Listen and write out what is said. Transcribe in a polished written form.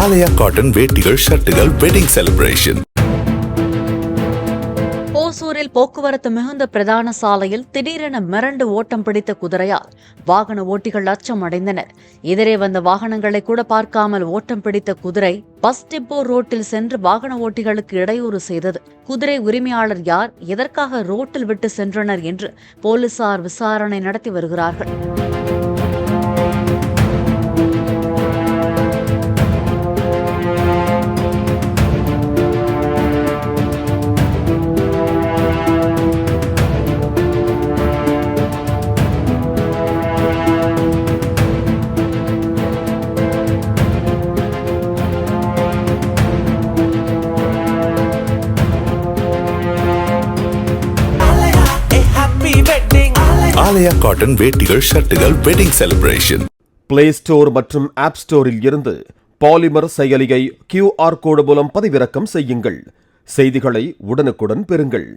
ஆலயா cotton வேட்டிகள் ஷர்ட்டுகள் wedding celebration. ஓசூரில் போக்குவரத்து மிகுந்த பிரதான சாலையில் திடீரென மிரண்டு ஓட்டம் பிடித்த குதிரையால் வாகன ஓட்டிகள் அச்சம் அடைந்தனர். எதிரே வந்த வாகனங்களை கூட பார்க்காமல் ஓட்டம் பிடித்த குதிரை பஸ் டிப்போ ரோட்டில் சென்று வாகன ஓட்டிகளுக்கு இடையூறு செய்தது. குதிரை உரிமையாளர் யார், எதற்காக ரோட்டில் விட்டு சென்றனர் என்று போலீசார் விசாரணை நடத்தி வருகிறார்கள். ஆலயா காட்டன் வேட்டிகள் ஷர்ட்டுகள் வெட்டிங் செலிப்ரேஷன். பிளே ஸ்டோர் மற்றும் ஆப் ஸ்டோரில் இருந்து பாலிமர் செயலியை QR கோடு மூலம் பதிவிறக்கம் செய்யுங்கள். செய்திகளை உடனுக்குடன் பெறுங்கள்.